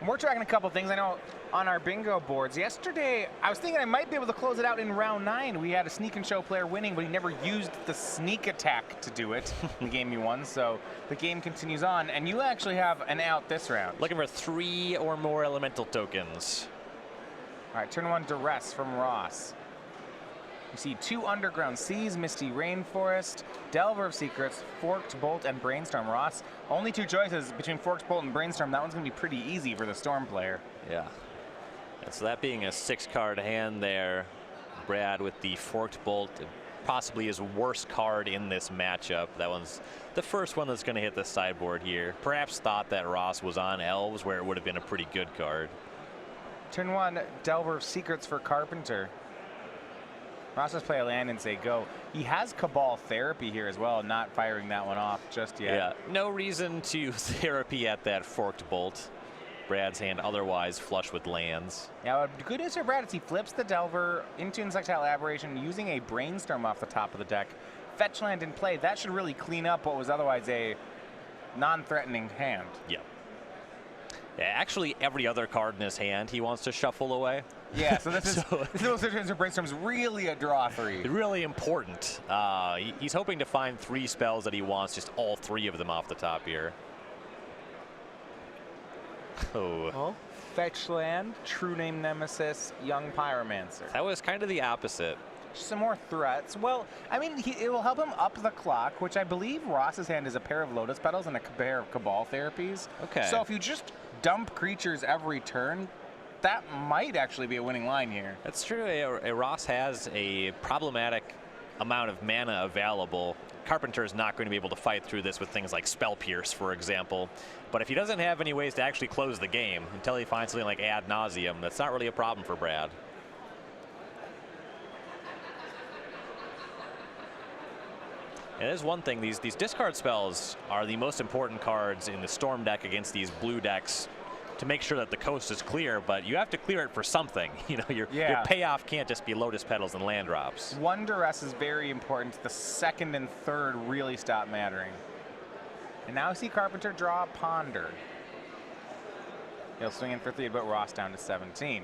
We're tracking a couple things. I know on our bingo boards yesterday, I was thinking I might be able to close it out in round 9. We had a sneak and show player winning, but he never used the sneak attack to do it in the game you won. So the game continues on, and you actually have an out this round. Looking for 3 or more elemental tokens. All right, turn 1 Duress from Ross. You see 2 Underground Seas, Misty Rainforest, Delver of Secrets, Forked Bolt, and Brainstorm. Ross, only 2 choices between Forked Bolt and Brainstorm. That one's going to be pretty easy for the Storm player. Yeah. And so that being a 6-card hand there, Brad with the Forked Bolt, possibly his worst card in this matchup. That one's the first one that's going to hit the sideboard here. Perhaps thought that Ross was on Elves, where it would have been a pretty good card. Turn 1 Delver of Secrets for Carpenter. Ross just play a land and say go. He has Cabal Therapy here as well, not firing that one off just yet. Yeah, no reason to therapy at that Forked Bolt. Brad's hand otherwise flush with lands. Yeah, the good news for Brad is he flips the Delver into Insectile Aberration using a Brainstorm off the top of the deck. Fetch land in play. That should really clean up what was otherwise a non-threatening hand. Yep. Yeah, actually every other card in his hand he wants to shuffle away. Yeah, so this is those situations where Brainstorm's really a draw for you. Really important. He's hoping to find 3 spells that he wants, just all 3 of them off the top here. Oh. Fetch land, True Name Nemesis, Young Pyromancer. That was kind of the opposite. Some more threats. Well, I mean, it will help him up the clock, which I believe Ross's hand is a pair of Lotus Petals and a pair of Cabal Therapies. Okay. So if you just dump creatures every turn, that might actually be a winning line here. That's true. Ross has a problematic amount of mana available. Carpenter is not going to be able to fight through this with things like Spell Pierce, for example. But if he doesn't have any ways to actually close the game until he finds something like Ad Nauseam, that's not really a problem for Brad. And there's one thing, these discard spells are the most important cards in the Storm deck against these blue decks to make sure that the coast is clear, but you have to clear it for something. You know, your payoff can't just be Lotus Petals and land drops. 1 Duress is very important. The 2nd and 3rd really stop mattering. And now I see Carpenter draw Ponder. He'll swing in for 3, but Ross down to 17.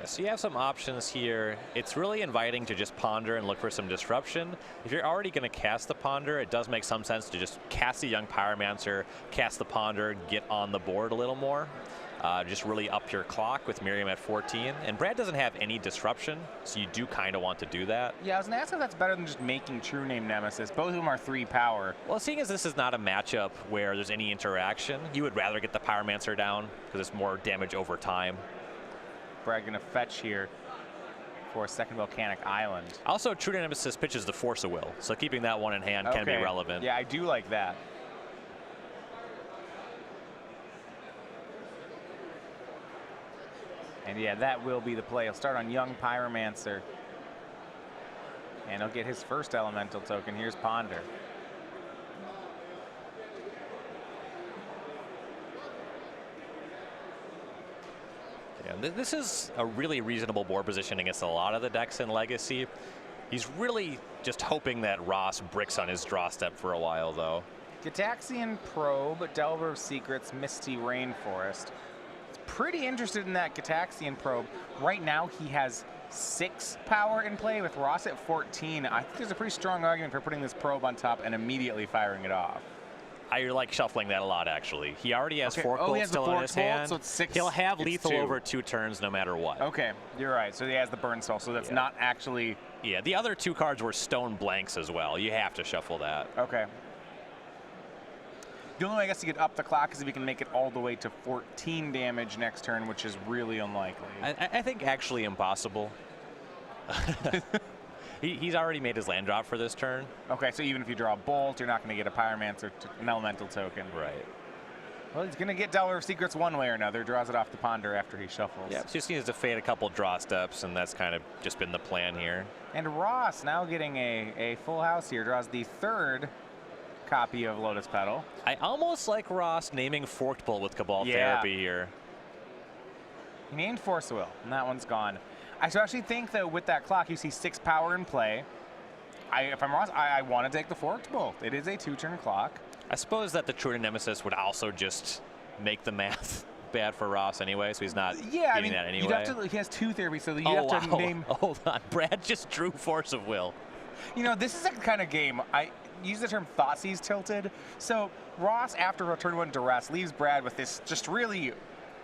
So you have some options here. It's really inviting to just ponder and look for some disruption. If you're already going to cast the Ponder, it does make some sense to just cast the Young Pyromancer, cast the Ponder, get on the board a little more. Just really up your clock with Merriam at 14. And Brad doesn't have any disruption, so you do kind of want to do that. Yeah, I was going to ask if that's better than just making True Name Nemesis. Both of them are 3 power. Well, seeing as this is not a matchup where there's any interaction, you would rather get the Pyromancer down because it's more damage over time. Brad going to fetch here for a 2nd Volcanic Island. Also, True Nemesis pitches the Force of Will, so keeping that one in hand can be relevant. Yeah, I do like that. And yeah, that will be the play. He'll start on Young Pyromancer. And he'll get his first elemental token. Here's Ponder. Yeah, this is a really reasonable board position against a lot of the decks in Legacy. He's really just hoping that Ross bricks on his draw step for a while, though. Gitaxian Probe, Delver of Secrets, Misty Rainforest. He's pretty interested in that Gitaxian Probe. Right now, he has 6 power in play with Ross at 14. I think there's a pretty strong argument for putting this Probe on top and immediately firing it off. I like shuffling that a lot, actually. He already has Fork Bolt still in his hand. So it's 6. He'll have lethal over 2 turns no matter what. Okay, you're right. So he has the Burn Spell, so that's not actually... Yeah, the other 2 cards were stone blanks as well. You have to shuffle that. Okay. The only way I guess to get up the clock is if he can make it all the way to 14 damage next turn, which is really unlikely. I think actually impossible. He's already made his land drop for this turn. Okay, so even if you draw a Bolt, you're not going to get a Pyromancer, an elemental token. Right. Well, he's going to get Delver of Secrets one way or another. Draws it off the Ponder after he shuffles. Yeah, so just needs to fade a couple draw steps, and that's kind of just been the plan here. And Ross now getting a full house here. Draws the 3rd copy of Lotus Petal. I almost like Ross naming Forked Bolt with Cabal Therapy here. He named Force Will, and that one's gone. I actually think that with that clock, you see 6 power in play. If I'm Ross, I want to take the Forked Bolt. It is a 2-turn clock. I suppose that the True Nemesis would also just make the math bad for Ross anyway, so he's not getting that anyway. You'd have to, he has 2 therapy, so you have to name. Hold on, Brad just drew Force of Will. You know, this is a kind of game. I use the term Thoughtseize tilted. So Ross, after turn 1 duress, leaves Brad with this just really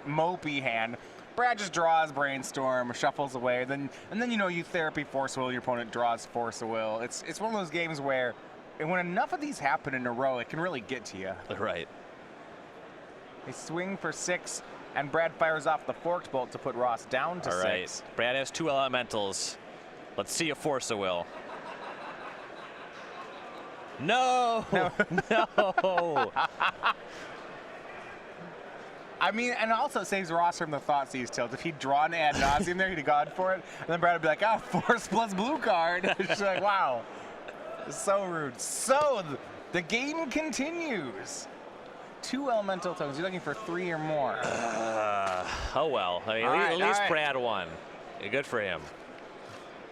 mopey hand. Brad just draws Brainstorm, shuffles away, and then you know you therapy Force of Will, your opponent draws Force of Will. It's one of those games where when enough of these happen in a row, it can really get to you. Right. They swing for 6, and Brad fires off the Forked Bolt to put Ross down to 6. All right. Brad has 2 elementals. Let's see a Force of Will. No! No! I mean, and also saves Ross from the Thoughtseize tilt. If he'd drawn ad nauseum there, he'd have gone for it. And then Brad would be like, Force plus blue card. She's like, wow. So rude. So, the game continues. 2 elemental tokens. You're looking for 3 or more. Oh, well. I mean, at least Brad won. Good for him.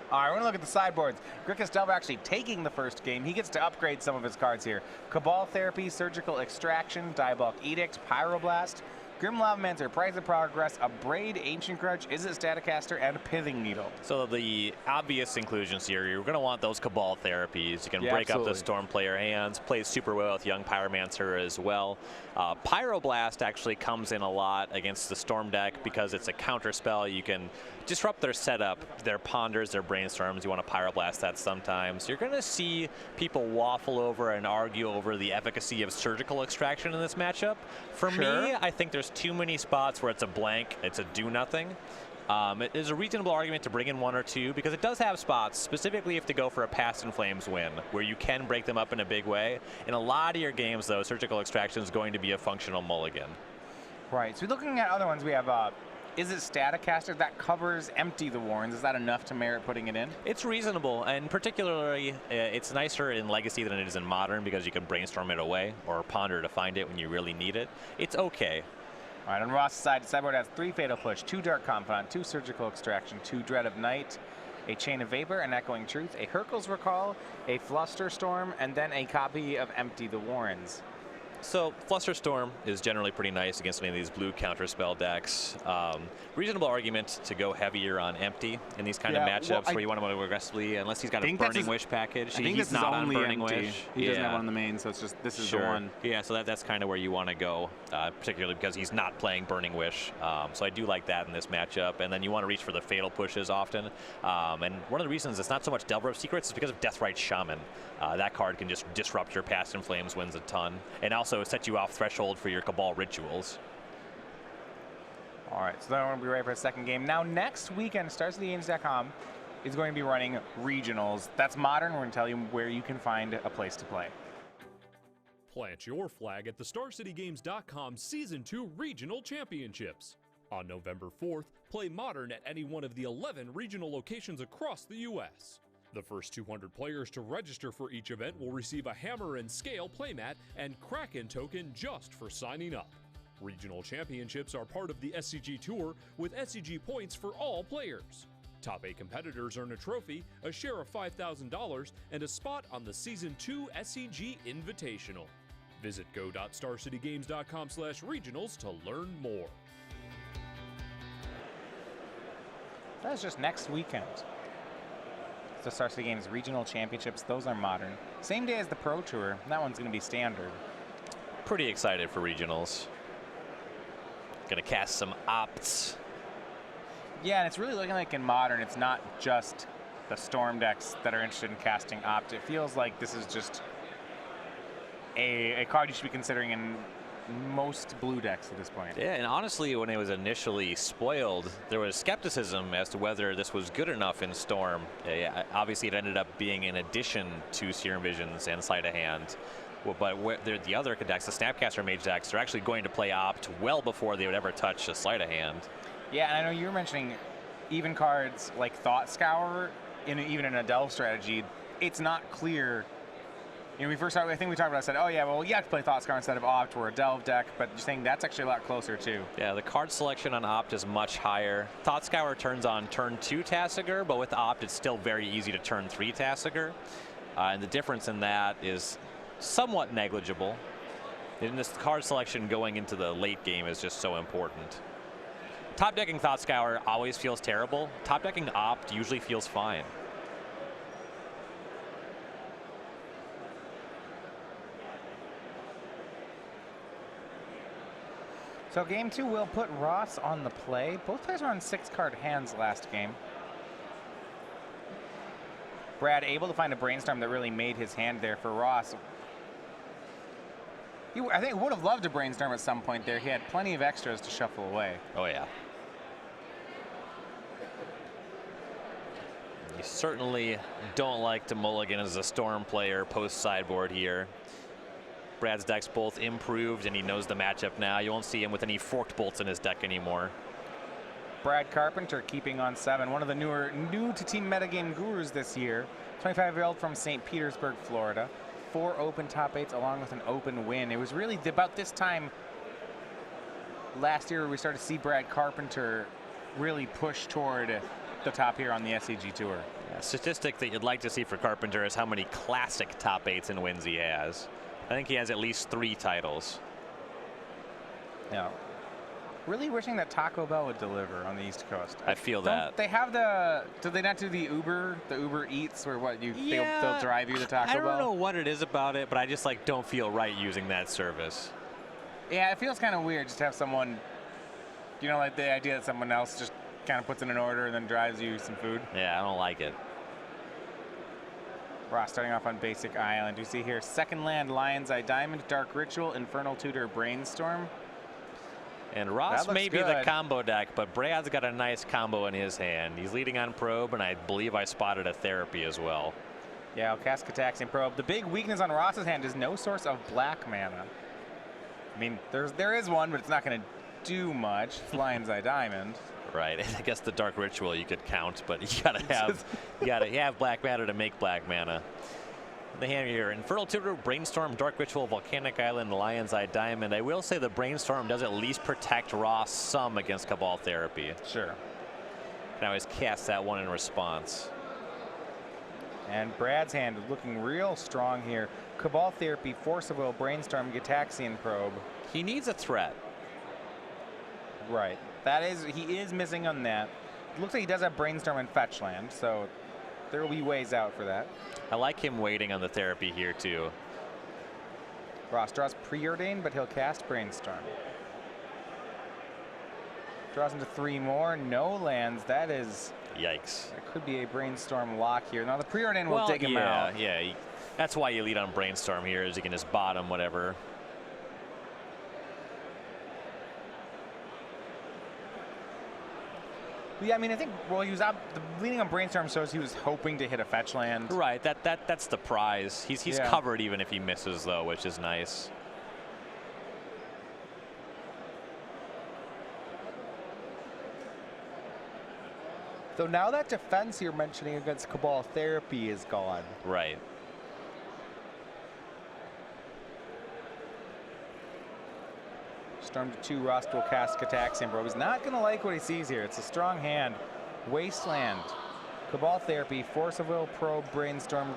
All right, we're going to look at the sideboards. Grickus Delver actually taking the first game. He gets to upgrade some of his cards here. Cabal Therapy, Surgical Extraction, Diabolic Edict, Pyroblast, Grim Lavamancer, Prize of Progress, Abrade, Ancient Grudge, Izzet Staticaster, and Pithing Needle. So the obvious inclusions here, you're going to want those Cabal Therapies. You can break up the Storm player hands, plays super well with Young Pyromancer as well. Pyroblast actually comes in a lot against the Storm deck because it's a counter spell. You can disrupt their setup, their Ponders, their Brainstorms. You want to Pyroblast that sometimes. You're going to see people waffle over and argue over the efficacy of Surgical Extraction in this matchup. For me, I think there's too many spots where it's a blank, it's a do-nothing. It is a reasonable argument to bring in 1 or 2 because it does have spots, specifically if to go for a Past in Flames win, where you can break them up in a big way. In a lot of your games, though, Surgical Extraction is going to be a functional mulligan. Right, so looking at other ones, we have Izzet Staticaster that covers Empty the Warrens. Is that enough to merit putting it in? It's reasonable, and particularly it's nicer in Legacy than it is in Modern because you can Brainstorm it away or Ponder to find it when you really need it. It's okay. All right, on Ross' side, the sideboard has 3 Fatal Push, 2 Dark Confidant, 2 Surgical Extraction, 2 Dread of Night, a Chain of Vapor, an Echoing Truth, a Hurkyl's Recall, a Flusterstorm, and then a copy of Empty the Warrens. So Flusterstorm is generally pretty nice against any of these blue counterspell decks. Reasonable argument to go heavier on Empty in these kind of matchups where you want to move aggressively, unless he's got a Burning Wish package. I think he's not on Burning Wish. He doesn't have one on the main, so it's just this is the one. Yeah, so that's kind of where you want to go, particularly because he's not playing Burning Wish. So I do like that in this matchup. And then you want to reach for the Fatal Pushes often. And one of the reasons it's not so much Delver of Secrets is because of Deathrite Shaman. That card can just disrupt your Past in Flames wins a ton. And also set you off threshold for your Cabal rituals. All right, so then we're going to be ready for a second game. Now, next weekend, StarCityGames.com is going to be running regionals. That's Modern. We're going to tell you where you can find a place to play. Plant your flag at the StarCityGames.com Season 2 Regional Championships. On November 4th, play Modern at any one of the 11 regional locations across the U.S. The first 200 players to register for each event will receive a Hammer and Scale playmat and Kraken token just for signing up. Regional championships are part of the SCG Tour with SCG points for all players. Top 8 competitors earn a trophy, a share of $5,000, and a spot on the Season 2 SCG Invitational. Visit go.starcitygames.com/regionals to learn more. That's just next weekend. The Star City Games Regional Championships, those are Modern. Same day as the Pro Tour. That one's going to be Standard. Pretty excited for regionals. Gonna cast some opts. Yeah, and it's really looking like in Modern, it's not just the Storm decks that are interested in casting opt. It feels like this is just a card you should be considering in most blue decks at this point. Yeah, and honestly, when it was initially spoiled, there was skepticism as to whether this was good enough in Storm. Obviously, it ended up being in addition to Serum Visions and Sleight of Hand. But the other decks, the Snapcaster Mage decks, are actually going to play Opt well before they would ever touch a Sleight of Hand. Yeah, and I know you were mentioning even cards like Thought Scour, even in a Delve strategy, it's not clear. You know, I think we talked about it, said, oh yeah, well, you have to play Thought Scour instead of Opt or a Delve deck, but you're saying that's actually a lot closer too. Yeah, the card selection on Opt is much higher. Thought Scour turns on turn 2 Tasigur, but with Opt, it's still very easy to turn 3 Tasigur. And the difference in that is somewhat negligible. And this card selection going into the late game is just so important. Top decking Thought Scour always feels terrible. Top decking Opt usually feels fine. So game 2 will put Ross on the play. Both players are on 6-card hands last game. Brad able to find a brainstorm that really made his hand there for Ross. I think would have loved a brainstorm at some point there. He had plenty of extras to shuffle away. Oh yeah. You certainly don't like to mulligan as a Storm player post sideboard here. Brad's deck's both improved and he knows the matchup now. You won't see him with any forked bolts in his deck anymore. Brad Carpenter keeping on 7, one of the new to team metagame gurus this year. 25-year-old from St. Petersburg, Florida. 4 open top 8s along with an open win. It was really about this time last year we started to see Brad Carpenter really push toward the top here on the SCG Tour. A statistic that you'd like to see for Carpenter is how many classic top 8s and wins he has. I think he has at least 3 titles. Yeah. Really wishing that Taco Bell would deliver on the East Coast. I feel that. They have the, do they not do the Uber Eats where what they'll drive you to Taco Bell? I don't know what it is about it, but I just like don't feel right using that service. Yeah, it feels kind of weird just to have someone, you know, like the idea that someone else just kind of puts in an order and then drives you some food. Yeah, I don't like it. Ross starting off on Basic Island. You see here, second land, Lion's Eye Diamond, Dark Ritual, Infernal Tutor, Brainstorm. And Ross may be the combo deck, but Brad's got a nice combo in his hand. He's leading on Probe, and I believe I spotted a Therapy as well. Yeah, I'll cast Cataxian Probe. The big weakness on Ross's hand is no source of black mana. I mean, there is one, but it's not going to do much. It's Lion's Eye Diamond. Right. I guess the Dark Ritual you could count, but you gotta have black mana to make black mana. The hand here, Infernal Tutor, Brainstorm, Dark Ritual, Volcanic Island, Lion's Eye Diamond. I will say the Brainstorm does at least protect Ross some against Cabal Therapy. Sure. Can always cast that one in response. And Brad's hand is looking real strong here. Cabal Therapy, Force of Will, Brainstorm, Gitaxian Probe. He needs a threat. Right. He is missing on that. It looks like he does have Brainstorm and Fetch Land, so there will be ways out for that. I like him waiting on the Therapy here too. Ross draws Preordain, but he'll cast Brainstorm. Draws into 3 more, no lands. That is... Yikes. That could be a Brainstorm lock here. Now the Preordain will dig him out. Yeah, that's why you lead on Brainstorm here, is you can just bottom whatever. Yeah, I mean, I think, well, he was out, the leaning on Brainstorm shows he was hoping to hit a fetch land. Right, that's the prize. He's covered even if he misses, though, which is nice. So now that defense you're mentioning against Cabal Therapy is gone. Right. Storm to 2, Ross will cast Cataxian Probe. He's not going to like what he sees here. It's a strong hand. Wasteland, Cabal Therapy, Force of Will, Probe, Brainstorm,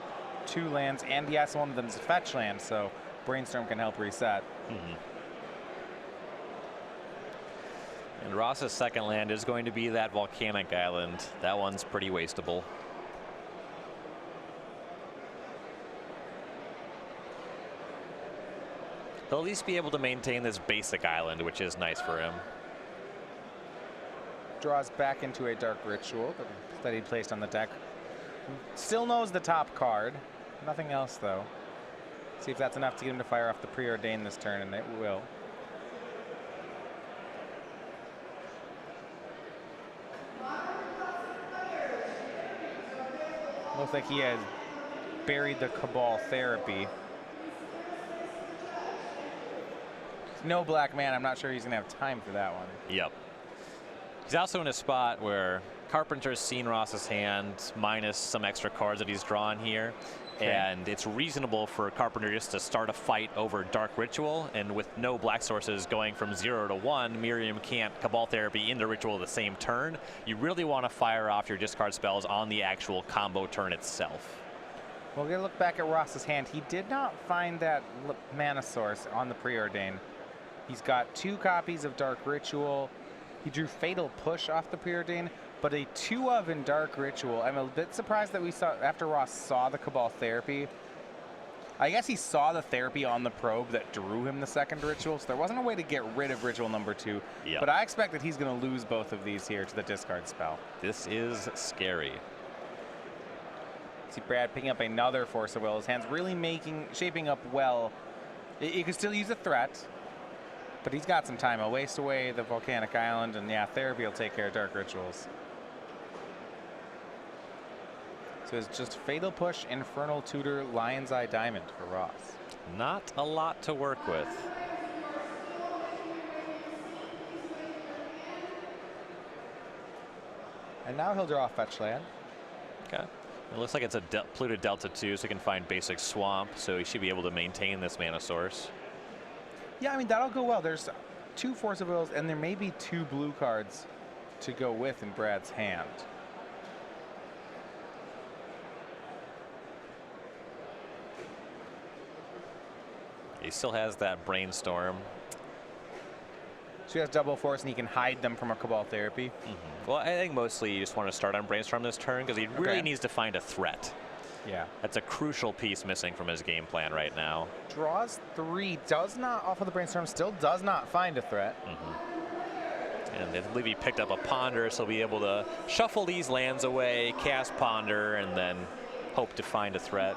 2 lands, and yes, one of them is a fetch land, so Brainstorm can help reset. And Ross's second land is going to be that Volcanic Island. That one's pretty wastable. He'll at least be able to maintain this basic island, which is nice for him. Draws back into a Dark Ritual that he placed on the deck. Still knows the top card. Nothing else, though. See if that's enough to get him to fire off the Preordain this turn, and it will. Looks like he has buried the Cabal Therapy. No black man. I'm not sure he's going to have time for that one. Yep. He's also in a spot where Carpenter's seen Ross's hand minus some extra cards that he's drawn here. Okay. And it's reasonable for Carpenter just to start a fight over Dark Ritual. And with no black sources going from 0 to 1, Merriam can't Cabal Therapy into Ritual the same turn. You really want to fire off your discard spells on the actual combo turn itself. We'll get a look back at Ross's hand. He did not find that mana source on the preordain. He's got 2 copies of Dark Ritual. He drew Fatal Push off the preordain, but a 2 of in Dark Ritual. I'm a bit surprised that we saw, after Ross saw the Cabal Therapy, I guess he saw the therapy on the probe that drew him the second ritual, so there wasn't a way to get rid of ritual number 2. Yep. But I expect that he's going to lose both of these here to the discard spell. This is scary. See Brad picking up another Force of Will. His hand's really shaping up well. You can still use a threat, but he's got some time. He'll waste away the Volcanic Island, and yeah, therapy will take care of Dark Rituals. So it's just Fatal Push, Infernal Tutor, Lion's Eye Diamond for Ross. Not a lot to work with. And now he'll draw a fetch land. Okay. It looks like it's a polluted Delta 2, so he can find basic swamp, so he should be able to maintain this mana source. Yeah, I mean, that'll go well. There's 2 Force of Wills, and there may be 2 blue cards to go with in Brad's hand. He still has that Brainstorm. So he has double force, and he can hide them from a Cabal Therapy. Well, I think mostly you just want to start on Brainstorm this turn because he really needs to find a threat. Yeah. That's a crucial piece missing from his game plan right now. Draws 3, does not, off of the Brainstorm, still does not find a threat. And I believe he picked up a Ponder, so he'll be able to shuffle these lands away, cast Ponder, and then hope to find a threat.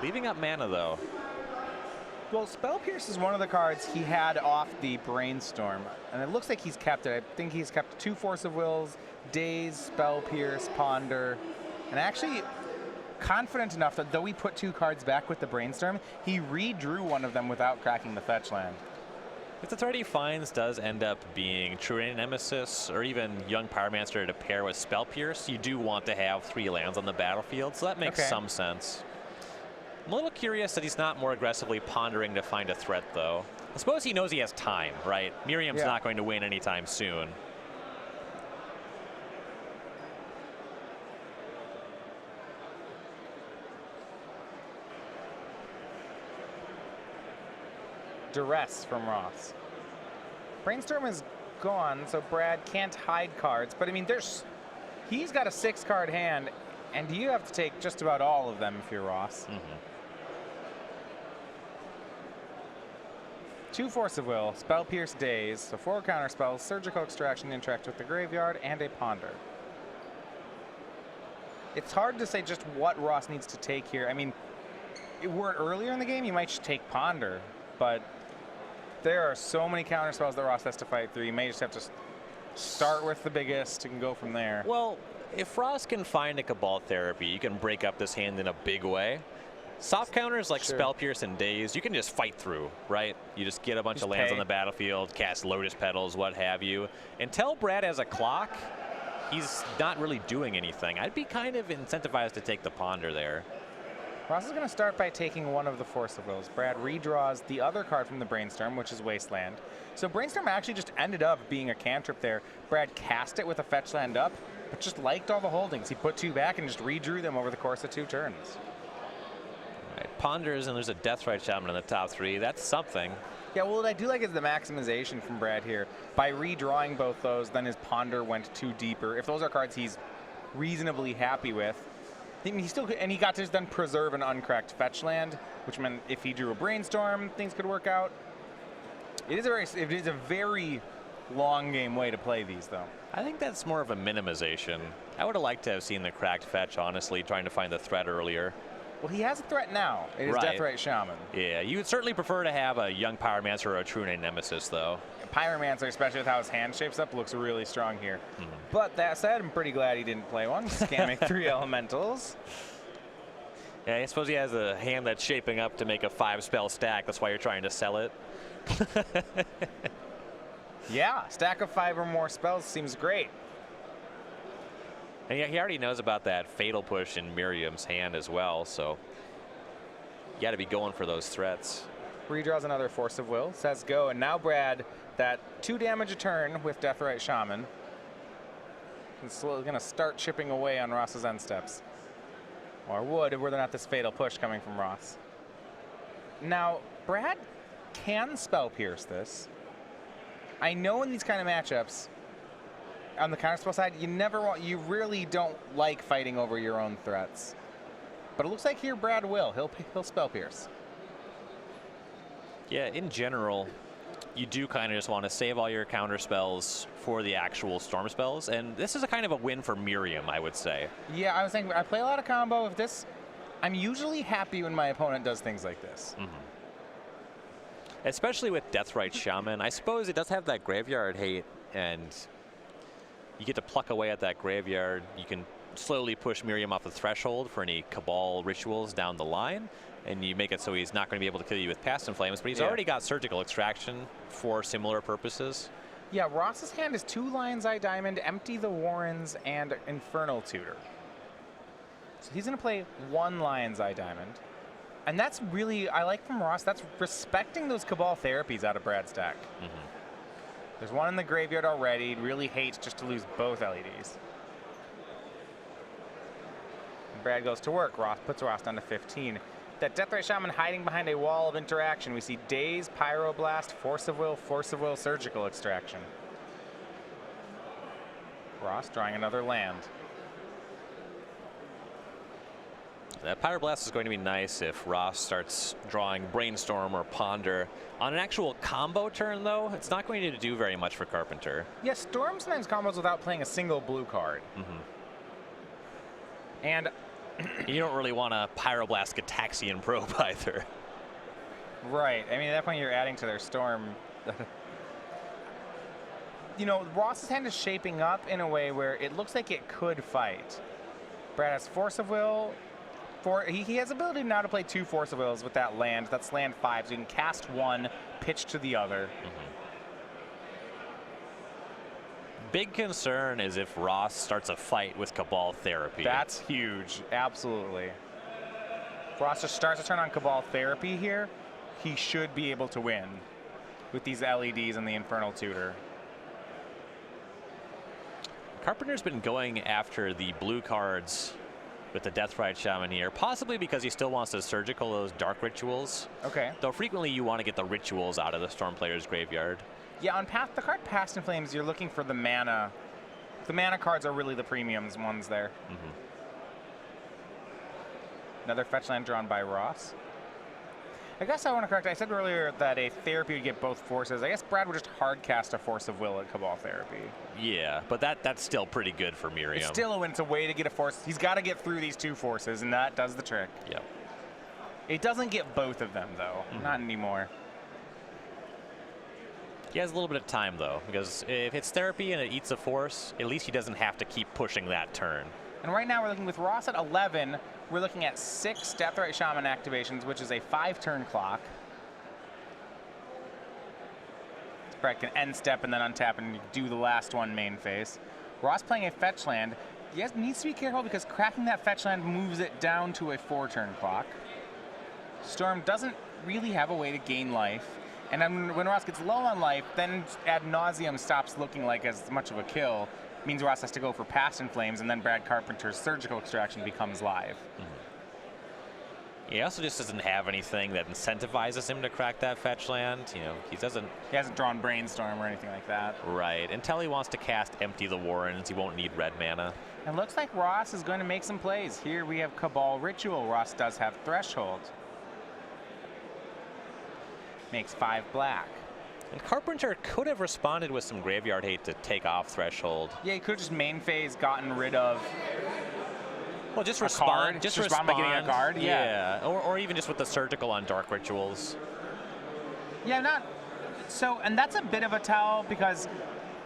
Leaving up mana, though. Well, Spell Pierce is one of the cards he had off the Brainstorm, and it looks like he's kept it. I think he's kept 2 Force of Wills, Daze, Spell Pierce, Ponder, and actually confident enough that though he put 2 cards back with the Brainstorm, he redrew one of them without cracking the fetch land. If the threat he finds does end up being True Nemesis or even Young Pyromancer to pair with Spell Pierce, you do want to have 3 lands on the battlefield, so that makes some sense. I'm a little curious that he's not more aggressively pondering to find a threat, though. I suppose he knows he has time, right? Merriam's not going to win anytime soon. Duress from Ross. Brainstorm is gone, so Brad can't hide cards, but I mean, he's got a 6-card hand, and you have to take just about all of them if you're Ross. 2 Force of Will, Spell Pierce, Daze, so 4 counter spells, Surgical Extraction, interact with the graveyard, and a Ponder. It's hard to say just what Ross needs to take here. I mean, were it earlier in the game, you might just take Ponder, but there are so many counter spells that Ross has to fight through. You may just have to start with the biggest and go from there. Well, if Ross can find a Cabal Therapy, you can break up this hand in a big way. Soft counters like Spell Pierce and Daze, you can just fight through, right? You just get a bunch of lands on the battlefield, cast Lotus Petals, what have you. Until Brad has a clock, he's not really doing anything. I'd be kind of incentivized to take the Ponder there. Ross is going to start by taking one of the Force of Wills. Brad redraws the other card from the Brainstorm, which is Wasteland. So Brainstorm actually just ended up being a cantrip there. Brad cast it with a fetch land up, but just liked all the holdings. He put 2 back and just redrew them over the course of 2 turns. Ponders, and there's a Deathrite Shaman in the top 3. That's something. Yeah, well, what I do like is the maximization from Brad here. By redrawing both those, then his Ponder went 2 deeper. If those are cards he's reasonably happy with, he still could, and he got to then preserve an uncracked fetch land, which meant if he drew a Brainstorm, things could work out. It is a very long game way to play these, though. I think that's more of a minimization. I would have liked to have seen the cracked fetch, honestly, trying to find the threat earlier. Well, he has a threat now. It is Deathrite Shaman. Yeah, you would certainly prefer to have a Young Pyromancer or a True Nemesis, though. Pyromancer, especially with how his hand shapes up, looks really strong here. But that said, I'm pretty glad he didn't play one. Just can't make 3 elementals. Yeah, I suppose he has a hand that's shaping up to make a 5-spell stack. That's why you're trying to sell it. Yeah, stack of 5 or more spells seems great. And yeah, he already knows about that Fatal Push in Merriam's hand as well, so you got to be going for those threats. Redraws another Force of Will, says go, and now Brad, that 2 damage a turn with Deathrite Shaman, is slowly going to start chipping away on Ross's end steps. Or would, were there not this fatal push coming from Ross. Now, Brad can spell pierce this. I know in these kind of matchups, on the counterspell side, you really don't like fighting over your own threats. But it looks like here Brad will. He'll spell pierce. Yeah, in general, you do kind of just want to save all your counter spells for the actual storm spells, and this is a kind of a win for Merriam, I would say. Yeah, I was thinking, I play a lot of combo. If this, I'm usually happy when my opponent does things like this. Especially with Deathrite Shaman. I suppose it does have that graveyard hate, and you get to pluck away at that graveyard. You can slowly push Merriam off the threshold for any Cabal rituals down the line, and you make it so he's not going to be able to kill you with Past in Flames, but he's already got Surgical Extraction for similar purposes. Yeah, Ross's hand is 2 Lion's Eye Diamond, Empty the Warrens, and Infernal Tutor. So he's going to play 1 Lion's Eye Diamond. And that's really, I like from Ross, that's respecting those Cabal therapies out of Brad's deck. There's one in the graveyard already. He'd really hate just to lose both LEDs. And Brad goes to work. Ross puts Ross down to 15. That Deathrite Shaman hiding behind a wall of interaction. We see Daze, Pyroblast, Force of Will, Surgical Extraction. Ross drawing another land. That Pyroblast is going to be nice if Ross starts drawing Brainstorm or Ponder. On an actual combo turn, though, it's not going to do very much for Carpenter. Yeah, Storm sometimes combos without playing a single blue card. And you don't really want a Pyroblast Gataxian Probe either. Right. I mean, at that point, you're adding to their Storm. You know, Ross's hand is shaping up in a way where it looks like it could fight. Brad has Force of Will. He has ability now to play 2 Force of Wills with that land. That's land 5, so you can cast 1, pitch to the other. Big concern is if Ross starts a fight with Cabal Therapy. That's huge, absolutely. If Ross just starts to turn on Cabal Therapy here, he should be able to win with these LEDs and the Infernal Tutor. Carpenter's been going after the blue cards with the Deathrite Shaman here, possibly because he still wants to surgical those dark rituals. Okay. Though frequently you want to get the rituals out of the Storm player's graveyard. Yeah, on the card Past in Flames, you're looking for the mana. The mana cards are really the premiums ones there. Another fetch land drawn by Ross. I guess I want to correct. I said earlier that a therapy would get both forces. I guess Brad would just hard cast a Force of Will at Cabal Therapy. Yeah, but that's still pretty good for Merriam. It's still a win. It's a way to get a force. He's got to get through these 2 forces, and that does the trick. Yep. It doesn't get both of them, though. Not anymore. He has a little bit of time, though, because if it's therapy and it eats a force, at least he doesn't have to keep pushing that turn. And right now we're looking with Ross at 11. We're looking at 6 Deathrite Shaman activations, which is a 5-turn clock. Brad can end step and then untap and do the last one main phase. Ross playing a fetch land. He needs to be careful because cracking that fetch land moves it down to a 4-turn clock. Storm doesn't really have a way to gain life. And then when Ross gets low on life, then ad nauseum stops looking like as much of a kill. Means Ross has to go for Past in Flames, and then Brad Carpenter's Surgical Extraction becomes live. He also just doesn't have anything that incentivizes him to crack that fetch land. You know, he hasn't drawn Brainstorm or anything like that. Right. Until he wants to cast Empty the Warrens, he won't need red mana. It looks like Ross is going to make some plays. Here we have Cabal Ritual. Ross does have Threshold. Makes 5 black. And Carpenter could have responded with some graveyard hate to take off Threshold. Yeah, he could have just main phase gotten rid of. Well, just respond. Just respond by getting a card. Yeah. Or even just with the surgical on dark rituals. Yeah, not. So, and that's a bit of a tell because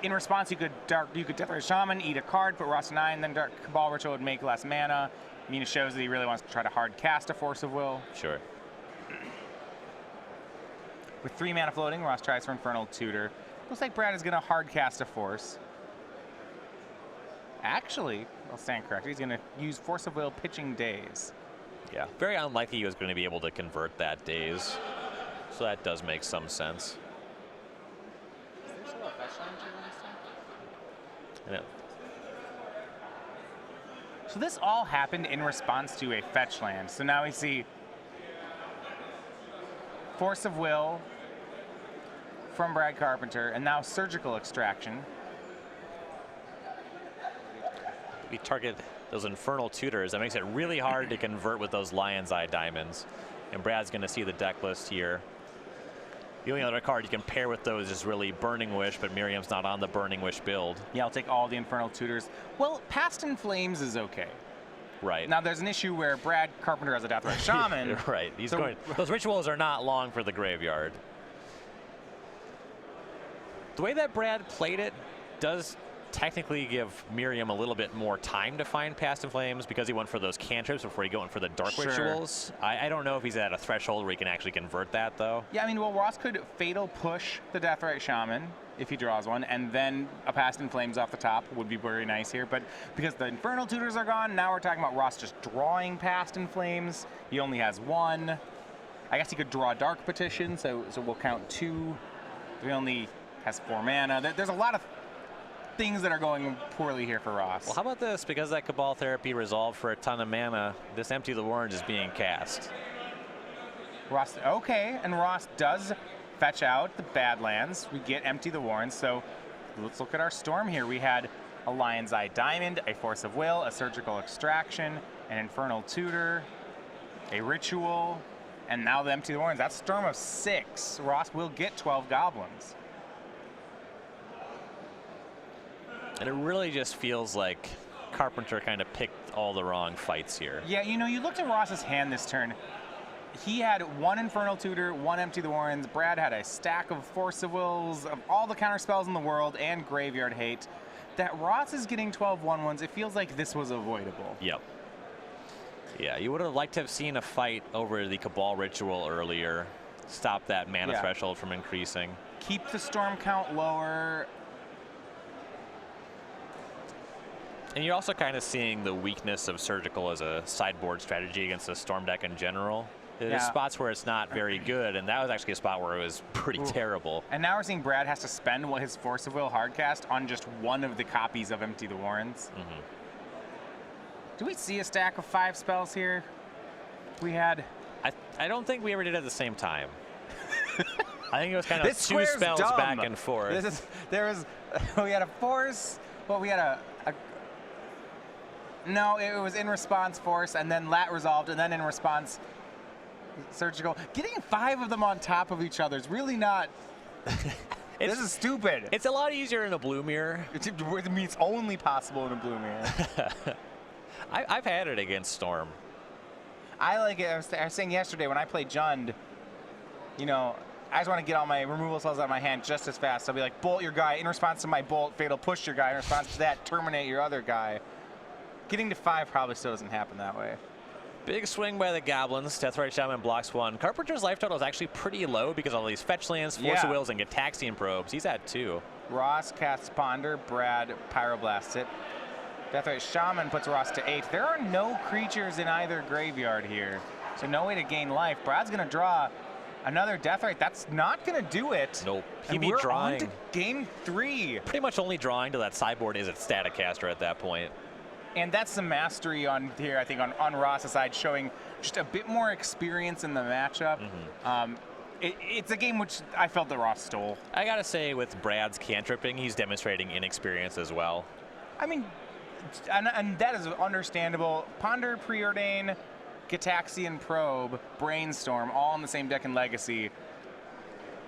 in response you could Deathrite Shaman, eat a card, put Ross 9, then Dark Cabal Ritual would make less mana. I mean, it shows that he really wants to try to hard cast a Force of Will. Sure. With 3 mana floating, Ross tries for Infernal Tutor. Looks like Brad is going to hard cast a Force. Actually, I'll stand corrected. He's going to use Force of Will pitching Daze. Yeah, very unlikely he was going to be able to convert that Daze. So that does make some sense. Is there still a fetch line this time? Yeah. So this all happened in response to a fetch land. So now we see Force of Will from Brad Carpenter, and now Surgical Extraction. We target those Infernal Tutors. That makes it really hard to convert with those Lion's Eye Diamonds. And Brad's going to see the deck list here. The only other card you can pair with those is really Burning Wish, but Merriam's not on the Burning Wish build. Yeah, I'll take all the Infernal Tutors. Well, Past in Flames is okay. Right. Now, there's an issue where Brad Carpenter has a Deathrite Shaman. Right. Those rituals are not long for the graveyard. The way that Brad played it does technically give Merriam a little bit more time to find Past in Flames because he went for those cantrips before he went for the Dark Rituals. I don't know if he's at a threshold where he can actually convert that, though. Yeah, I mean, well, Ross could Fatal Push the Deathrite Shaman if he draws one, and then a Past in Flames off the top would be very nice here. But because the Infernal Tutors are gone, now we're talking about Ross just drawing Past in Flames. He only has one. I guess he could draw Dark Petition, so we'll count 2. He only has 4 mana. There's a lot of things that are going poorly here for Ross. Well, how about this? Because that Cabal Therapy resolved for a ton of mana, this Empty the Warrens is being cast. Ross, okay, and Ross does fetch out the Badlands. We get Empty the Warrens, so let's look at our storm here. We had a Lion's Eye Diamond, a Force of Will, a Surgical Extraction, an Infernal Tutor, a Ritual, and now the Empty the Warrens. That's storm of 6. Ross will get 12 Goblins. And it really just feels like Carpenter kind of picked all the wrong fights here. Yeah, you know, you looked at Ross's hand this turn. He had 1 Infernal Tutor, 1 Empty the Warrens. Brad had a stack of Force of Wills, of all the counter spells in the world, and Graveyard Hate. That Ross is getting 12 1/1s, it feels like this was avoidable. Yep. Yeah, you would have liked to have seen a fight over the Cabal Ritual earlier. Stop that mana threshold from increasing. Keep the storm count lower. And you're also kind of seeing the weakness of Surgical as a sideboard strategy against the Storm deck in general. There's spots where it's not very good, and that was actually a spot where it was pretty terrible. And now we're seeing Brad has to spend his Force of Will hardcast on just one of the copies of Empty the Warrens. Mm-hmm. Do we see a stack of 5 spells here? We had... I don't think we ever did it at the same time. I think it was kind of 2 spells back and forth. We had a Force, well, we had no, it was in response Force, and then Lat resolved, and then in response Surgical. Getting 5 of them on top of each other is really not... This is stupid. It's a lot easier in a blue mirror. It's only possible in a blue mirror. I've had it against Storm. I like it. I was saying yesterday when I play Jund, you know, I just want to get all my removal spells out of my hand just as fast. So I'll be like, bolt your guy. In response to my bolt, Fatal Push your guy. In response to that, terminate your other guy. Getting to 5 probably still doesn't happen that way. Big swing by the Goblins. Deathrite Shaman blocks 1. Carpenter's life total is actually pretty low because of all these fetch lands, Force of Wills, and Gitaxian Probes. He's at 2. Ross casts Ponder. Brad Pyroblasts it. Deathrite Shaman puts Ross to 8. There are no creatures in either graveyard here, so no way to gain life. Brad's going to draw another Deathrite. That's not going to do it. Nope. He'd be drawing. On to game 3. Pretty much only drawing to that sideboard is its Static Caster at that point. And that's some mastery on here, I think, on Ross's side, showing just a bit more experience in the matchup. Mm-hmm. It's a game which I felt that Ross stole. I got to say, with Brad's cantripping, he's demonstrating inexperience as well. I mean, and that is understandable. Ponder, Preordain, Gitaxian Probe, Brainstorm, all in the same deck in Legacy.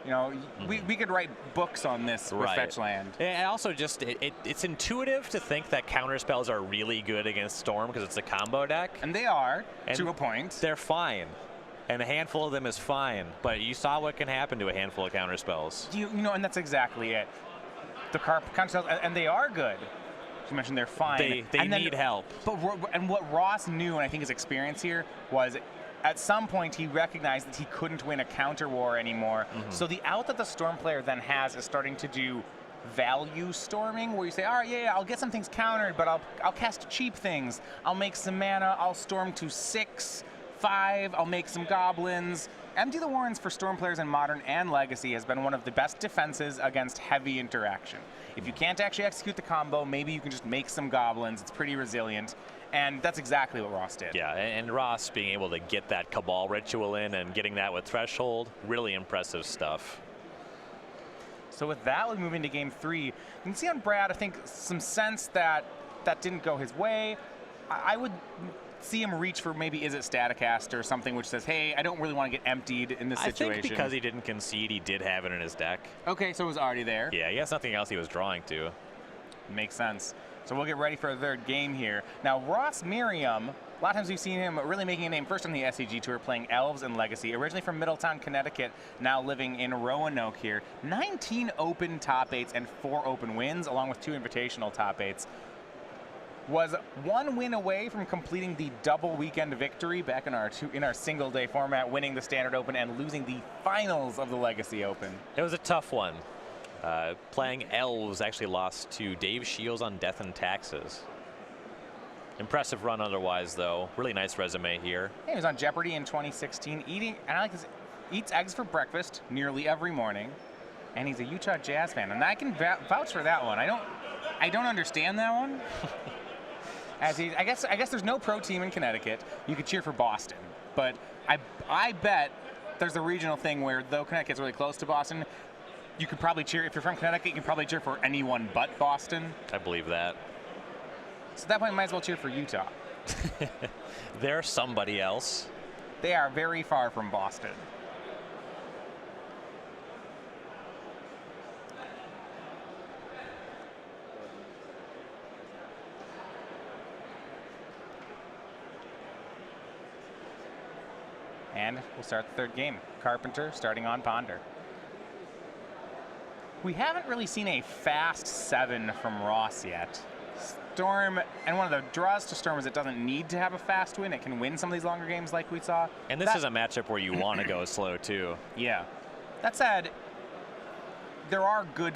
You know, we could write books on this with fetch land. And also just, it's intuitive to think that counter spells are really good against Storm because it's a combo deck. And they are, to a point. They're fine. And a handful of them is fine. But you saw what can happen to a handful of counter spells. You know, and that's exactly it. The counter spells, and they are good. You mentioned they're fine. They need help. And what Ross knew, and I think his experience here, was at some point he recognized that he couldn't win a counter war anymore. Mm-hmm. So the out that the Storm player then has is starting to do value storming, where you say, all right, yeah, I'll get some things countered, but I'll cast cheap things. I'll make some mana. I'll storm to 6, 5. I'll make some goblins. Empty the Warrens for Storm players in Modern and Legacy has been one of the best defenses against heavy interaction. If you can't actually execute the combo, maybe you can just make some goblins. It's pretty resilient, and that's exactly what Ross did. Yeah, and Ross being able to get that Cabal ritual in and getting that with Threshold, really impressive stuff. So with that, we move into game 3. You can see on Brad, I think, some sense that that didn't go his way. I would see him reach for maybe Is It Staticast or something which says, hey, I don't really want to get emptied in this situation. I think because he didn't concede, he did have it in his deck. Okay, so it was already there. Yeah, he has nothing else he was drawing to. Makes sense. So we'll get ready for a third game here. Now, Ross Merriam, a lot of times we've seen him really making a name first on the SCG Tour, playing Elves and Legacy. Originally from Middletown, Connecticut, now living in Roanoke here. 19 open top 8s and 4 open wins, along with 2 invitational top 8s. Was 1 win away from completing the double weekend victory back in our single day format, winning the Standard Open and losing the finals of the Legacy Open. It was a tough one. Playing Elves, actually lost to Dave Shields on Death and Taxes. Impressive run otherwise, though. Really nice resume here. Yeah, he was on Jeopardy in 2016, and I like this, eats eggs for breakfast nearly every morning, and he's a Utah Jazz fan, and I can vouch for that one. I don't understand that one. I guess there's no pro team in Connecticut. You could cheer for Boston, but I bet there's a regional thing where, though Connecticut's really close to Boston, you could probably cheer, if you're from Connecticut, you can probably cheer for anyone but Boston. I believe that. So at that point, you might as well cheer for Utah. They're somebody else. They are very far from Boston. And we'll start the third game. Carpenter starting on Ponder. We haven't really seen a fast 7 from Ross yet. Storm, and one of the draws to Storm is it doesn't need to have a fast win. It can win some of these longer games like we saw. And this is a matchup where you want to go slow too. Yeah. That said, there are good,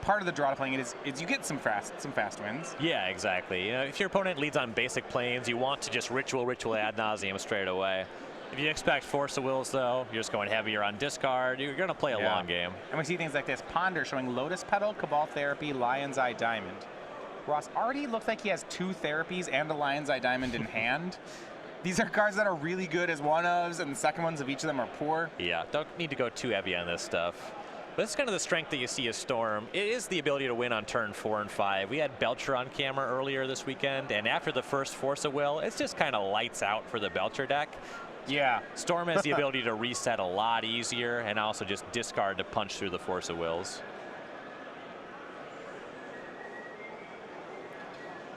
part of the draw to playing it is you get some fast wins. Yeah, exactly. If your opponent leads on basic planes, you want to just ritual ad nauseum straight away. If you expect Force of Wills, though, you're just going heavier on discard. You're going to play a long game. And we see things like this. Ponder showing Lotus Petal, Cabal Therapy, Lion's Eye Diamond. Ross already looks like he has 2 therapies and a Lion's Eye Diamond in hand. These are cards that are really good as one-ofs, and the second ones of each of them are poor. Yeah, don't need to go too heavy on this stuff. But this is kind of the strength that you see as Storm. It is the ability to win on turn 4 and 5. We had Belcher on camera earlier this weekend, and after the first Force of Will, it's just kind of lights out for the Belcher deck. Yeah. Storm has the ability to reset a lot easier and also just discard to punch through the Force of Wills.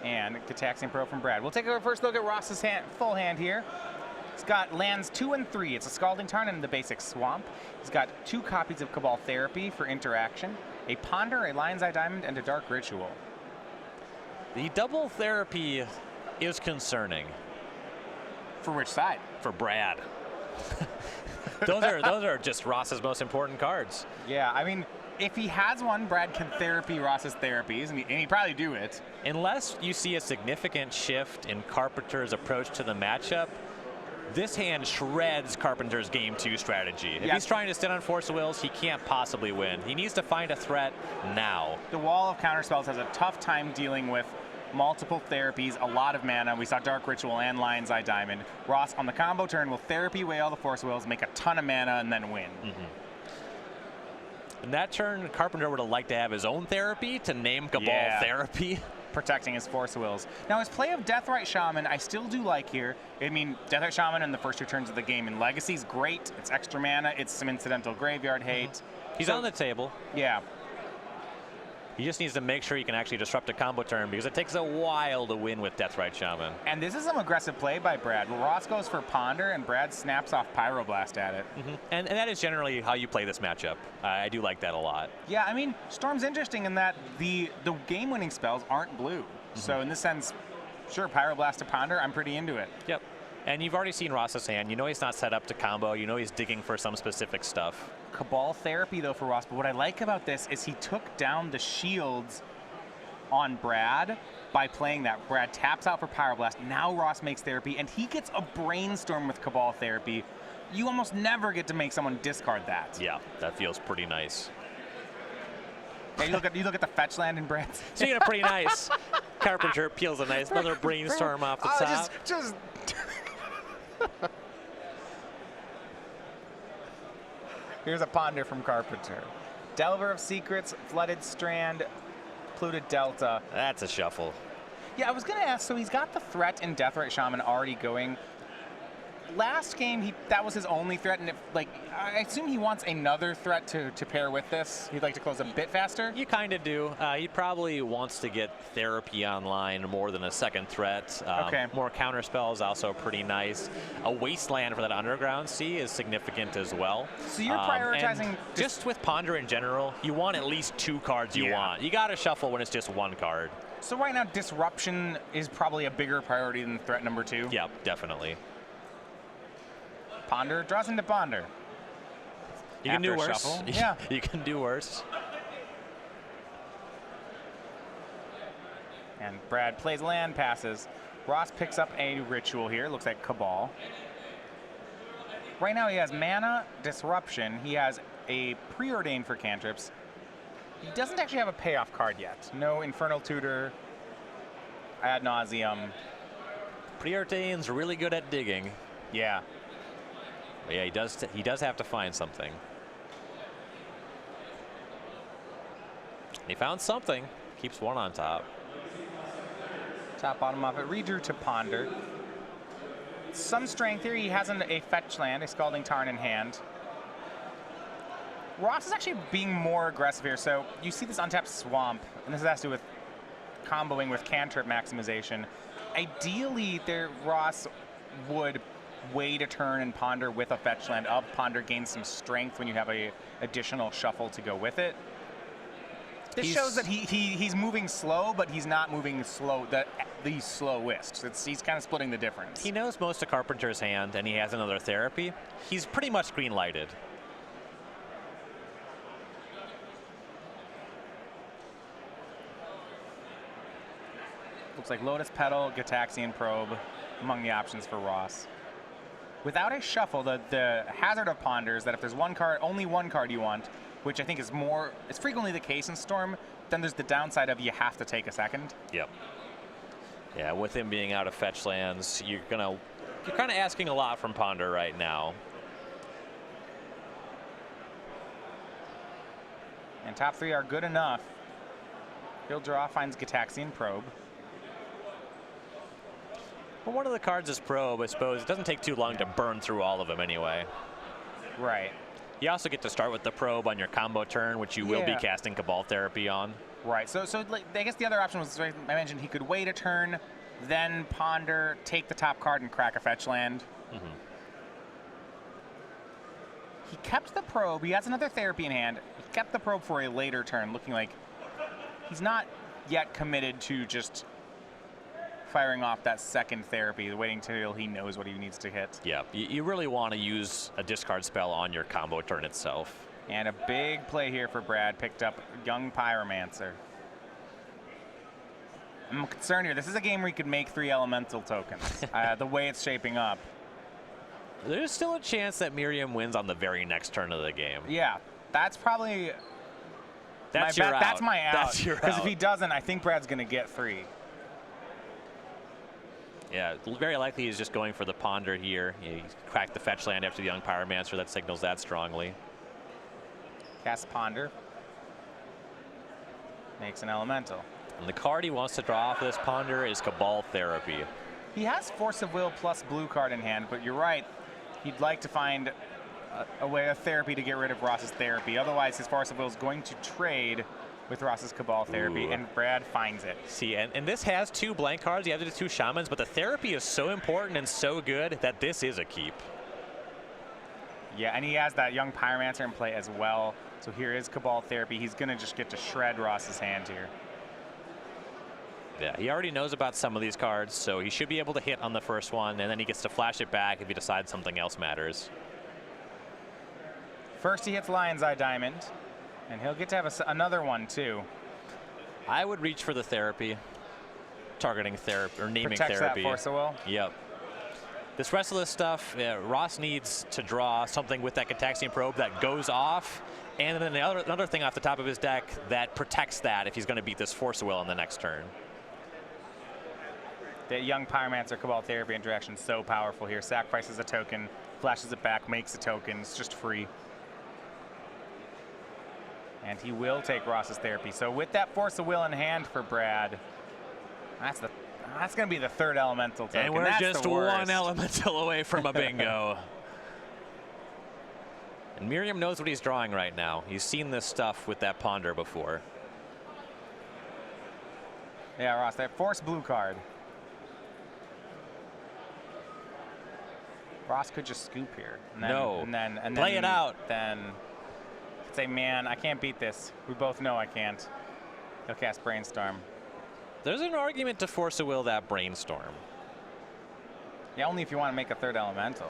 And Gitaxian Pro from Brad. We'll take a first look at Ross's full hand here. He's got lands 2 and 3. It's a Scalding Tarn and the basic Swamp. He's got 2 copies of Cabal Therapy for interaction, a Ponder, a Lion's Eye Diamond, and a Dark Ritual. The double therapy is concerning. For which side? For Brad. those are just Ross's most important cards. Yeah, I mean, if he has one, Brad can therapy Ross's therapies, and he'd probably do it. Unless you see a significant shift in Carpenter's approach to the matchup, this hand shreds Carpenter's Game 2 strategy. If he's trying to sit on Force of Wills, he can't possibly win. He needs to find a threat now. The wall of counterspells has a tough time dealing with multiple therapies, a lot of mana. We saw Dark Ritual and Lion's Eye Diamond. Ross, on the combo turn, will therapy away all the Force of Wills, make a ton of mana, and then win. In that turn, Carpenter would have liked to have his own therapy to name Cabal Therapy. Protecting his Force of Wills. Now, his play of Deathrite Shaman, I still do like here. I mean, Deathrite Shaman in the first 2 turns of the game in Legacy is great. It's extra mana. It's some incidental graveyard hate. He's on the table. Yeah. He just needs to make sure he can actually disrupt a combo turn because it takes a while to win with Deathrite Shaman. And this is some aggressive play by Brad. Ross goes for Ponder, and Brad snaps off Pyroblast at it. And that is generally how you play this matchup. I do like that a lot. Yeah, I mean, Storm's interesting in that the game-winning spells aren't blue. So in this sense, sure, Pyroblast to Ponder, I'm pretty into it. Yep. And you've already seen Ross's hand. You know he's not set up to combo. You know he's digging for some specific stuff. Cabal Therapy, though, for Ross. But what I like about this is he took down the shields on Brad by playing that. Brad taps out for Pyroblast. Now Ross makes Therapy, and he gets a Brainstorm with Cabal Therapy. you almost never get to make someone discard that. Yeah, that feels pretty nice. Yeah, you look at the fetch land in Brad's. Speaking of pretty nice, Carpenter peels a nice another brainstorm off the top. Just Here's a ponder from Carpenter. Delver of Secrets, Flooded Strand, Polluted Delta. That's a shuffle. Yeah, I was going to ask, so he's got the threat in Deathrite Shaman already going. Last game, that was his only threat, and I assume he wants another threat to pair with this. He'd like to close a bit faster? You kind of do. He probably wants to get Therapy online more than a second threat. Okay. More counterspell is also pretty nice. A Wasteland for that Underground Sea is significant as well. So you're prioritizing... and just with Ponder in general, you want at least 2 cards you want. You got to shuffle when it's just 1 card. So right now, Disruption is probably a bigger priority than threat number 2? Yeah, definitely. Ponder draws into Ponder. You can do worse. Shuffle. Yeah. You can do worse. And Brad plays land passes. Ross picks up a ritual here. Looks like Cabal. Right now he has mana, Disruption. He has a Preordained for cantrips. He doesn't actually have a payoff card yet. No Infernal Tutor, Ad Nauseum. Preordain's really good at digging. Yeah. But yeah, he does have to find something. He found something. Keeps 1 on top. Top, bottom of it. Redrew to Ponder. Some strength here. He has a fetch land, a Scalding Tarn in hand. Ross is actually being more aggressive here. So you see this untapped Swamp, and this has to do with comboing with cantrip maximization. Ideally, Ross would wait a turn and Ponder with a fetch land up. Ponder gains some strength when you have a additional shuffle to go with it. This shows that he's moving slow, but he's not moving slow the slowest. He's kind of splitting the difference. He knows most of Carpenter's hand, and he has another Therapy. He's pretty much green lighted. Looks like Lotus Petal, Gitaxian Probe among the options for Ross. Without a shuffle, the hazard of Ponder is that if there's only one card you want, which I think is it's frequently the case in Storm, then there's the downside of you have to take a second. Yep. Yeah, with him being out of fetch lands, you're kind of asking a lot from Ponder right now. And top 3 are good enough. He'll draw, finds Gitaxian Probe. Well, one of the cards is Probe, I suppose. It doesn't take too long to burn through all of them anyway. Right. You also get to start with the Probe on your combo turn, which you will be casting Cabal Therapy on. Right. So I guess the other option was, I mentioned he could wait a turn, then Ponder, take the top card, and crack a fetch land. Mm-hmm. He kept the Probe. He has another Therapy in hand. He kept the Probe for a later turn, looking like he's not yet committed to just firing off that second Therapy, waiting till he knows what he needs to hit. Yeah, you really want to use a discard spell on your combo turn itself. And a big play here for Brad, picked up Young Pyromancer. I'm concerned here. This is a game where you could make 3 elemental tokens, the way it's shaping up. There's still a chance that Merriam wins on the very next turn of the game. Yeah, that's probably... That's your out. That's my out. That's your out. Because if he doesn't, I think Brad's going to get 3. Yeah, very likely he's just going for the Ponder here. He cracked the fetch land after the Young Pyromancer. That signals that strongly. Cast Ponder. Makes an elemental. And the card he wants to draw off of this Ponder is Cabal Therapy. He has Force of Will plus blue card in hand, but you're right. He'd like to find a way of Therapy to get rid of Ross's Therapy. Otherwise, his Force of Will is going to trade with Ross's Cabal Therapy, and Brad finds it. See, and this has 2 blank cards. You have the 2 Shamans, but the Therapy is so important and so good that this is a keep. Yeah, and he has that Young Pyromancer in play as well. So here is Cabal Therapy. He's going to just get to shred Ross's hand here. Yeah, he already knows about some of these cards, so he should be able to hit on the first one, and then he gets to flash it back if he decides something else matters. First he hits Lion's Eye Diamond, and he'll get to have another one too. I would reach for the Therapy, targeting Therapy or naming Protects Therapy. That Force of Will. Yep. This rest of the stuff, Ross needs to draw something with that Gitaxian Probe that goes off, and then another thing off the top of his deck that protects that if he's going to beat this Force of Will on the next turn. The young Pyromancer Cabal Therapy interaction is so powerful here. Sacrifices a token, flashes it back, makes a token. It's just free. And he will take Ross's Therapy. So with that Force of Will in hand for Brad, that's going to be the third elemental token. And we're just one elemental away from a bingo. And Merriam knows what he's drawing right now. He's seen this stuff with that Ponder before. Yeah, Ross, that Force blue card. Ross could just scoop here. And then, and play it out. Then say, man, I can't beat this. We both know I can't. He'll cast Brainstorm. There's an argument to Force of Will that Brainstorm. Yeah, only if you want to make a third elemental.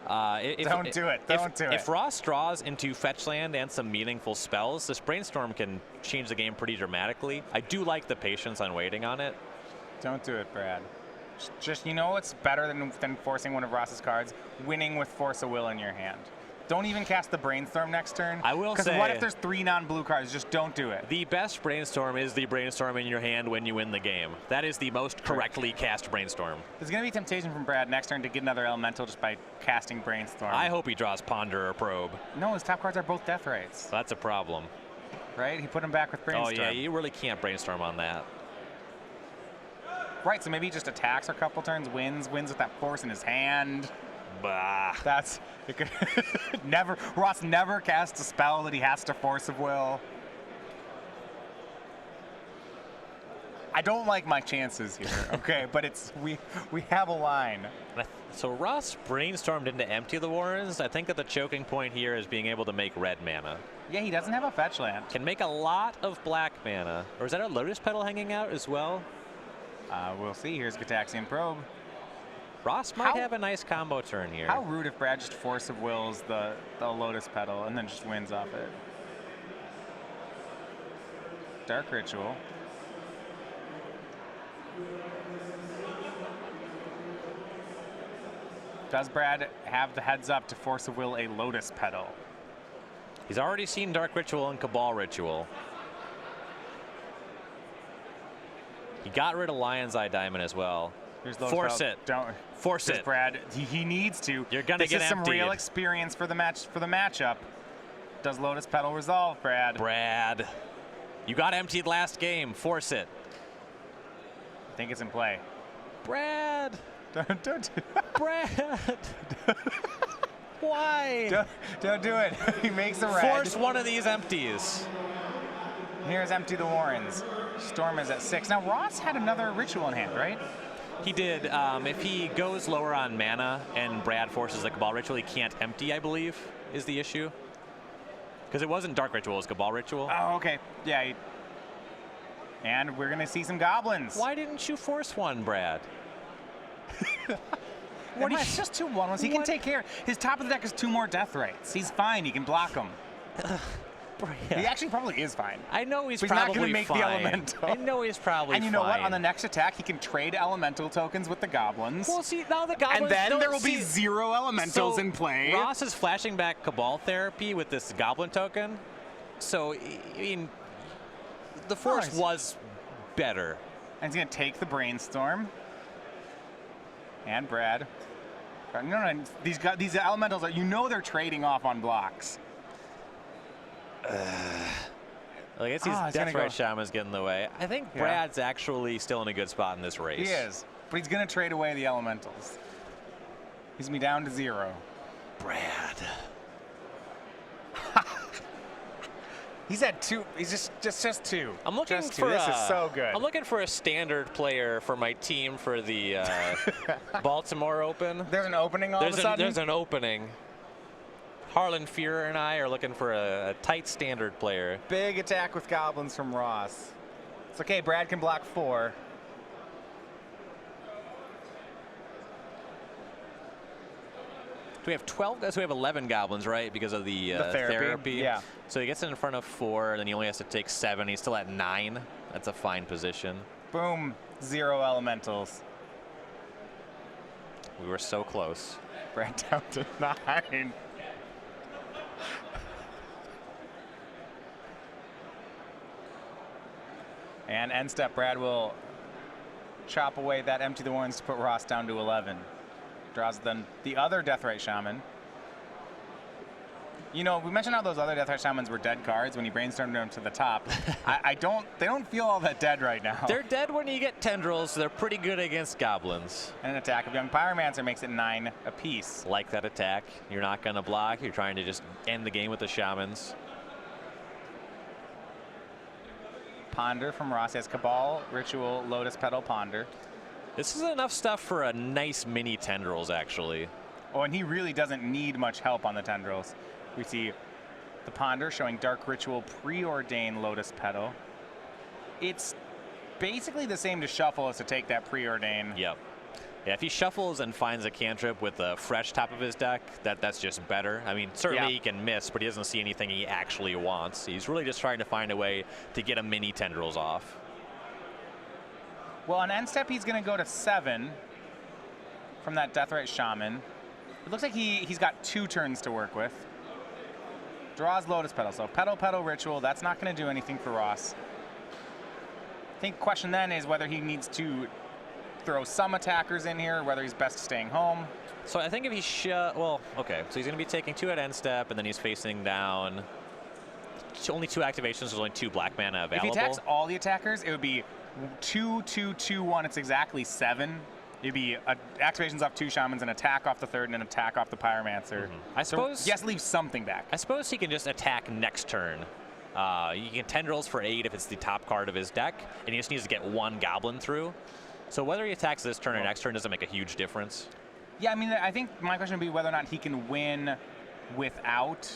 Don't do it. Don't do it. If Ross draws into fetch land and some meaningful spells, this Brainstorm can change the game pretty dramatically. I do like the patience on waiting on it. Don't do it, Brad. Just you know what's better than forcing one of Ross's cards? Winning with Force of Will in your hand. Don't even cast the Brainstorm next turn. I will say. Because what if there's 3 non-blue cards? Just don't do it. The best Brainstorm is the Brainstorm in your hand when you win the game. That is the most correctly cast Brainstorm. There's going to be temptation from Brad next turn to get another elemental just by casting Brainstorm. I hope he draws Ponder or Probe. No, his top cards are both Death Rites. So that's a problem. Right? He put them back with Brainstorm. Oh, yeah, you really can't Brainstorm on that. Right, so maybe he just attacks a couple turns, wins with that Force in his hand. Bah. That's it could Ross never casts a spell that he has to Force of Will. I don't like my chances here, okay, but we have a line. So Ross brainstormed into empty the Warrens. I think that the choking point here is being able to make red mana. Yeah, he doesn't have a fetch land. Can make a lot of black mana. Or is that a Lotus Petal hanging out as well? We'll see. Here's Gitaxian Probe. Ross might have a nice combo turn here. How rude if Brad just Force of Wills the Lotus Petal and then just wins off it. Dark Ritual. Does Brad have the heads up to Force of Will a Lotus Petal? He's already seen Dark Ritual and Cabal Ritual. He got rid of Lion's Eye Diamond as well. Force it. Don't force it, Brad. He needs to. You're gonna get emptied. This is some real experience for the matchup. Does Lotus Petal resolve, Brad? Brad, you got emptied last game. Force it. I think it's in play. Brad. Don't do it. Brad. Why? Don't do it. He makes a red. Force one of these empties. Here's Empty the Warrens. Storm is at 6. Now Ross had another ritual in hand, right? He did. If he goes lower on mana and Brad forces the Cabal Ritual, he can't empty, I believe, is the issue. Because it wasn't Dark Ritual, it was Cabal Ritual. Oh, okay. Yeah. And we're going to see some goblins. Why didn't you force one, Brad? It's just 2 1-1s. He can take care. His top of the deck is 2 more Death Rites. He's fine. He can block them. He actually probably is fine. I know he's probably not going to make fine. The elemental. I know he's probably fine. And you know what? On the next attack, he can trade elemental tokens with the goblins. Well, see, now the goblins. And then there will be 0 elementals in play. Ross is flashing back Cabal Therapy with this goblin token. So, I mean, the Force was better. And he's going to take the Brainstorm. And Brad. No, these elementals, they're trading off on blocks. I guess these Death Ray Shamans get in the way. I think Brad's actually still in a good spot in this race. He is, but he's going to trade away the elementals. He's going to be down to 0. Brad. He's at 2. He's just 2. I'm looking just for 2. This is so good. I'm looking for a standard player for my team for the Baltimore Open. There's an opening all of a sudden? There's an opening. Harlan Fearer and I are looking for a tight standard player. Big attack with goblins from Ross. It's okay, Brad can block 4. Do we have 12? So we have 11 goblins, right? Because of the therapy. Yeah. So he gets in front of 4, and then he only has to take 7. He's still at 9. That's a fine position. Boom. 0 elementals. We were so close. Brad down to 9. And end step, Brad will chop away that empty the ones to put Ross down to 11. Draws then the other Deathrite Shaman. You know, we mentioned how those other Deathrite Shamans were dead cards when you brainstormed them to the top. they don't feel all that dead right now. They're dead when you get tendrils. They're pretty good against goblins. And an attack of Young Pyromancer makes it 9 apiece. Like that attack. You're not going to block. You're trying to just end the game with the Shamans. Ponder from Ross has Cabal, Ritual, Lotus Petal, Ponder. This is enough stuff for a nice mini tendrils, actually. Oh, and he really doesn't need much help on the tendrils. We see the Ponder showing Dark Ritual, Preordain, Lotus Petal. It's basically the same to shuffle as to take that Preordain. Yep. Yeah, if he shuffles and finds a cantrip with a fresh top of his deck, that's just better. I mean, certainly he can miss, but he doesn't see anything he actually wants. He's really just trying to find a way to get a mini tendrils off. Well, on end step, he's going to go to 7 from that Deathrite Shaman. It looks like he's got 2 turns to work with. Draws Lotus Petal, so Petal, Petal, Ritual. That's not going to do anything for Ross. I think the question then is whether he needs to throw some attackers in here, or whether he's best staying home. So I think if he well, okay, so he's going to be taking 2 at end step, and then he's facing down only 2 activations. There's only 2 black mana available. If he attacks all the attackers, it would be 2, 2, 2, 1. It's exactly 7. It'd be activations off 2 Shamans, an attack off the 3rd, and an attack off the Pyromancer. I suppose. So, yes, leave something back. I suppose he can just attack next turn. You can tendrils for 8 if it's the top card of his deck, and he just needs to get 1 goblin through. So whether he attacks this turn or next turn doesn't make a huge difference. Yeah, I mean, I think my question would be whether or not he can win without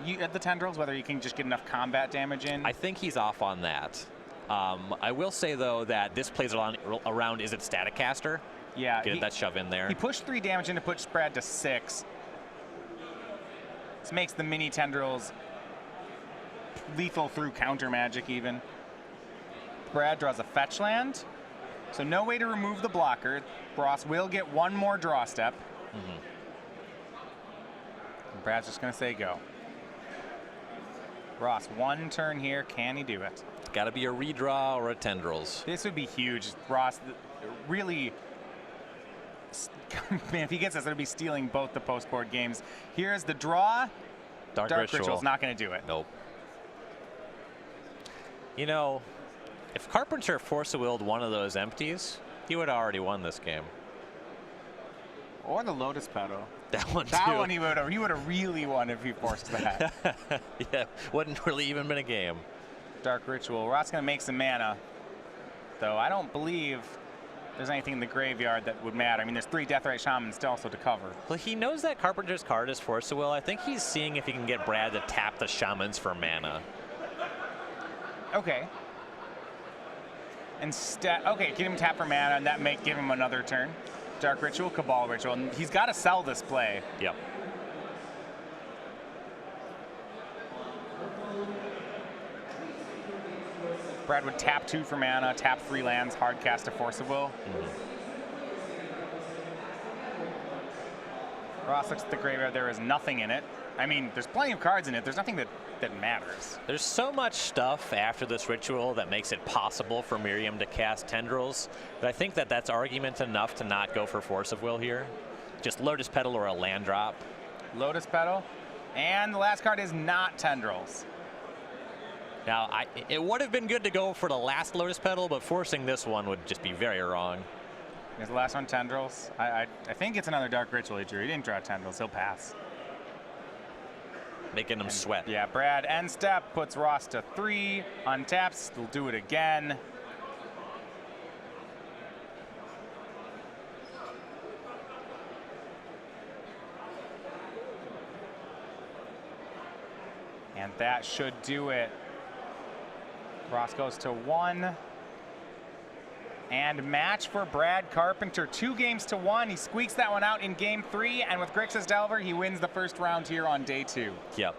the tendrils, whether he can just get enough combat damage in. I think he's off on that. I will say, though, that this plays around is it Static Caster? Yeah. Get that shove in there. He pushed 3 damage in to push Brad to 6. This makes the mini tendrils lethal through counter magic even. Brad draws a fetch land. So no way to remove the blocker. Ross will get 1 more draw step. And Brad's just going to say go. Ross, 1 turn here. Can he do it? Got to be a redraw or a tendrils. This would be huge. Ross really... Man, if he gets this, it'll be stealing both the post-board games. Here's the draw. Dark Ritual's not going to do it. Nope. You know, if Carpenter force-willed one of those empties, he would have already won this game. Or the Lotus Petal. That one too. That one he would have really won if he forced that. Yeah, wouldn't really even been a game. Dark Ritual. Ross going to make some mana. Though I don't believe there's anything in the graveyard that would matter. I mean, there's 3 Deathrite Shamans still also to cover. Well, he knows that Carpenter's card is Force of Will. I think he's seeing if he can get Brad to tap the Shamans for mana. Okay. Instead, okay, get him tap for mana, and that may give him another turn. Dark Ritual, Cabal Ritual. And he's got to sell this play. Yep. Brad would tap 2 for mana, tap 3 lands, hard cast a Force of Will. Ross looks at the graveyard. There is nothing in it. I mean, there's plenty of cards in it. There's nothing that matters. There's so much stuff after this ritual that makes it possible for Merriam to cast tendrils, but I think that's argument enough to not go for Force of Will here. Just Lotus Petal or a land drop. Lotus Petal. And the last card is not tendrils. Now, it would have been good to go for the last Lotus Petal, but forcing this one would just be very wrong. Is the last one tendrils? I think it's another Dark Ritual he drew. He didn't draw tendrils. He'll pass. Making him sweat. Yeah, Brad end step puts Ross to 3. Untaps. He'll do it again. And that should do it. Ross goes to 1. And match for Brad Carpenter. 2 games to 1. He squeaks that one out in game 3. And with Grixis Delver, he wins the first round here on day 2. Yep.